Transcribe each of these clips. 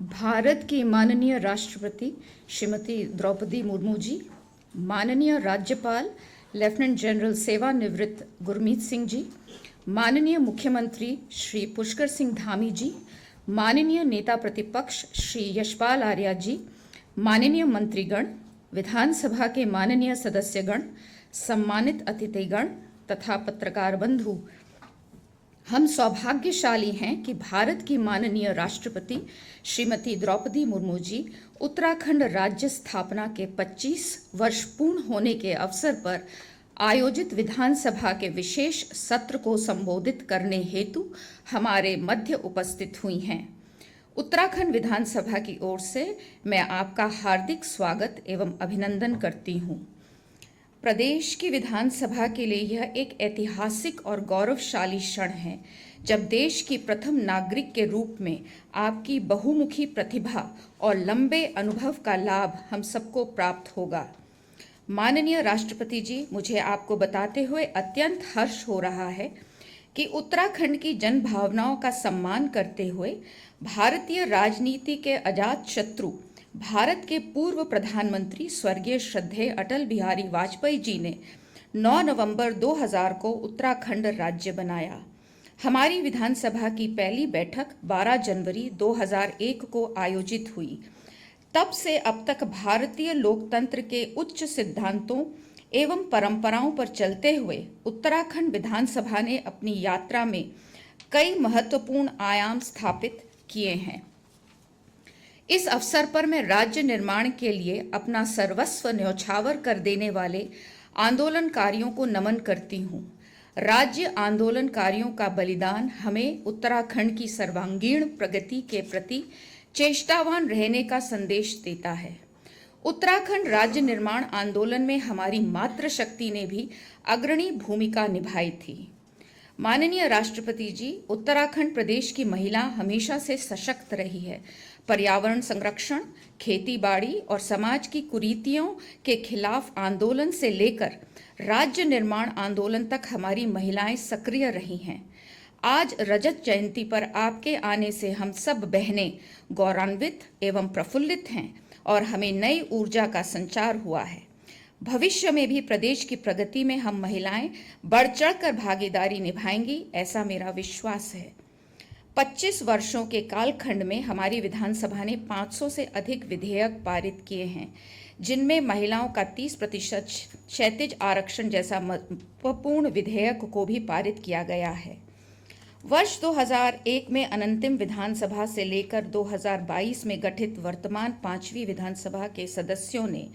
भारत की माननीय राष्ट्रपति श्रीमती द्रौपदी मुर्मू जी, माननीय राज्यपाल लेफ्टिनेंट जनरल सेवानिवृत्त गुरमीत सिंह जी, माननीय मुख्यमंत्री श्री पुष्कर सिंह धामी जी, माननीय नेता प्रतिपक्ष श्री यशपाल आर्या जी, माननीय मंत्रीगण, विधानसभा के माननीय सदस्यगण, सम्मानित अतिथिगण तथा पत्रकार बंधु, हम सौभाग्यशाली हैं कि भारत की माननीय राष्ट्रपति श्रीमती द्रौपदी मुर्मू जी उत्तराखंड राज्य स्थापना के 25 वर्ष पूर्ण होने के अवसर पर आयोजित विधानसभा के विशेष सत्र को संबोधित करने हेतु हमारे मध्य उपस्थित हुई हैं। उत्तराखंड विधानसभा की ओर से मैं आपका हार्दिक स्वागत एवं अभिनंदन करती हूँ। प्रदेश की विधानसभा के लिए यह एक ऐतिहासिक और गौरवशाली क्षण है जब देश की प्रथम नागरिक के रूप में आपकी बहुमुखी प्रतिभा और लंबे अनुभव का लाभ हम सबको प्राप्त होगा। माननीय राष्ट्रपति जी, मुझे आपको बताते हुए अत्यंत हर्ष हो रहा है कि उत्तराखंड की जन भावनाओं का सम्मान करते हुए भारतीय राजनीति के अजात शत्रु भारत के पूर्व प्रधानमंत्री स्वर्गीय श्रद्धेय अटल बिहारी वाजपेयी जी ने 9 नवंबर 2000 को उत्तराखंड राज्य बनाया। हमारी विधानसभा की पहली बैठक 12 जनवरी 2001 को आयोजित हुई। तब से अब तक भारतीय लोकतंत्र के उच्च सिद्धांतों एवं परंपराओं पर चलते हुए उत्तराखंड विधानसभा ने अपनी यात्रा में कई महत्वपूर्ण आयाम स्थापित किए हैं। इस अवसर पर मैं राज्य निर्माण के लिए अपना सर्वस्व न्यौछावर कर देने वाले आंदोलनकारियों को नमन करती हूँ। राज्य आंदोलनकारियों का बलिदान हमें उत्तराखंड की सर्वांगीण प्रगति के प्रति चेष्टावान रहने का संदेश देता है। उत्तराखंड राज्य निर्माण आंदोलन में हमारी मातृशक्ति ने भी अग्रणी भूमिका निभाई थी। माननीय राष्ट्रपति जी, उत्तराखंड प्रदेश की महिला हमेशा से सशक्त रही है। पर्यावरण संरक्षण, खेती बाड़ी और समाज की कुरीतियों के खिलाफ आंदोलन से लेकर राज्य निर्माण आंदोलन तक हमारी महिलाएं सक्रिय रही हैं। आज रजत जयंती पर आपके आने से हम सब बहनें गौरवान्वित एवं प्रफुल्लित हैं और हमें नई ऊर्जा का संचार हुआ है। भविष्य में भी प्रदेश की प्रगति में हम महिलाएं बढ़ चढ़कर भागीदारी निभाएंगी, ऐसा मेरा विश्वास है। 25 वर्षों के कालखंड में हमारी विधानसभा ने 500 से अधिक विधेयक पारित किए हैं, जिनमें महिलाओं का 30% क्षैतिज आरक्षण जैसा महत्वपूर्ण विधेयक को भी पारित किया गया है। वर्ष 2001 में अनंतिम विधानसभा से लेकर 2022 में गठित वर्तमान 5वीं विधानसभा के सदस्यों ने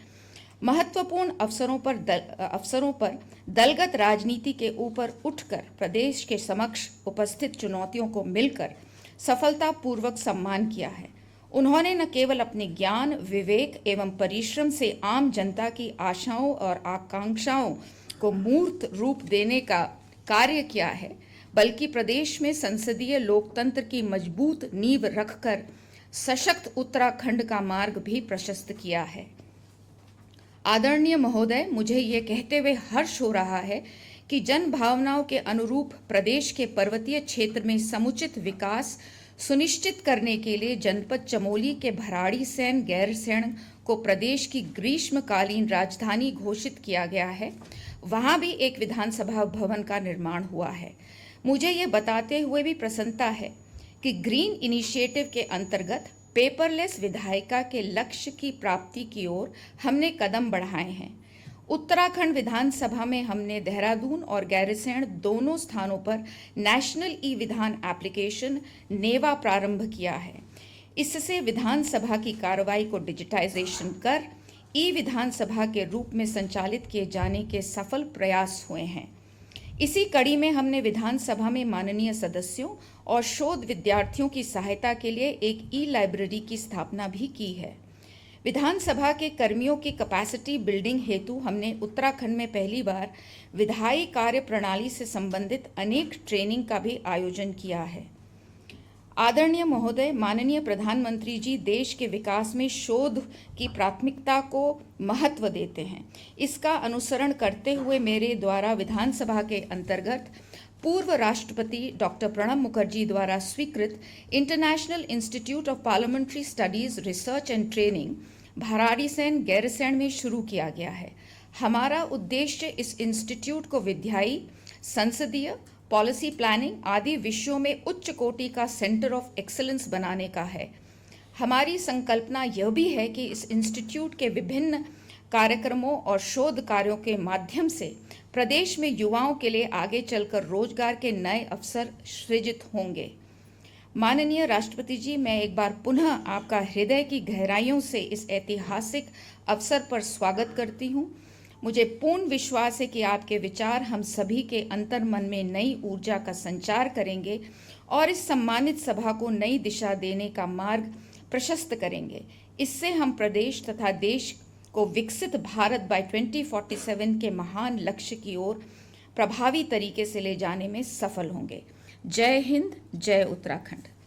महत्वपूर्ण अवसरों पर दलगत राजनीति के ऊपर उठकर प्रदेश के समक्ष उपस्थित चुनौतियों को मिलकर सफलतापूर्वक सम्मान किया है। उन्होंने न केवल अपने ज्ञान, विवेक एवं परिश्रम से आम जनता की आशाओं और आकांक्षाओं को मूर्त रूप देने का कार्य किया है, बल्कि प्रदेश में संसदीय लोकतंत्र की मजबूत नींव रखकर सशक्त उत्तराखंड का मार्ग भी प्रशस्त किया है। आदरणीय महोदय, मुझे ये कहते हुए हर्ष हो रहा है कि जन भावनाओं के अनुरूप प्रदेश के पर्वतीय क्षेत्र में समुचित विकास सुनिश्चित करने के लिए जनपद चमोली के भराड़ीसैंण गैरसैंण को प्रदेश की ग्रीष्मकालीन राजधानी घोषित किया गया है। वहाँ भी एक विधानसभा भवन का निर्माण हुआ है। मुझे ये बताते हुए भी प्रसन्नता है कि ग्रीन इनिशिएटिव के अंतर्गत पेपरलेस विधायिका के लक्ष्य की प्राप्ति की ओर हमने कदम बढ़ाए हैं। उत्तराखंड विधानसभा में हमने देहरादून और गैरसैंण दोनों स्थानों पर नेशनल ई विधान एप्लीकेशन नेवा प्रारंभ किया है। इससे विधानसभा की कार्रवाई को डिजिटाइजेशन कर ई विधानसभा के रूप में संचालित किए जाने के सफल प्रयास हुए हैं। इसी कड़ी में हमने विधानसभा में माननीय सदस्यों और शोध विद्यार्थियों की सहायता के लिए एक ई लाइब्रेरी की स्थापना भी की है। विधानसभा के कर्मियों की कैपेसिटी बिल्डिंग हेतु हमने उत्तराखंड में पहली बार विधायी कार्य प्रणाली से संबंधित अनेक ट्रेनिंग का भी आयोजन किया है। आदरणीय महोदय, माननीय प्रधानमंत्री जी देश के विकास में शोध की प्राथमिकता को महत्व देते हैं। इसका अनुसरण करते हुए मेरे द्वारा विधानसभा के अंतर्गत पूर्व राष्ट्रपति डॉक्टर प्रणब मुखर्जी द्वारा स्वीकृत international institute of parliamentary studies research and training Bharadisain Gairsain में शुरू किया गया है। हमारा उद्देश्य इस इंस्टीट्यूट को विधायी, संसदीय, पॉलिसी प्लानिंग आदि विषयों में उच्च कोटि का सेंटर ऑफ एक्सीलेंस बनाने का है। हमारी संकल्पना यह भी है कि इस इंस्टीट्यूट के विभिन्न कार्यक्रमों और शोध कार्यों के माध्यम से प्रदेश में युवाओं के लिए आगे चलकर रोजगार के नए अवसर सृजित होंगे। माननीय राष्ट्रपति जी, मैं एक बार पुनः आपका हृदय की गहराइयों से इस ऐतिहासिक अवसर पर स्वागत करती हूँ। मुझे पूर्ण विश्वास है कि आपके विचार हम सभी के अंतर्मन में नई ऊर्जा का संचार करेंगे और इस सम्मानित सभा को नई दिशा देने का मार्ग प्रशस्त करेंगे। इससे हम प्रदेश तथा देश को विकसित भारत बाय 2047 के महान लक्ष्य की ओर प्रभावी तरीके से ले जाने में सफल होंगे। जय हिंद, जय उत्तराखंड।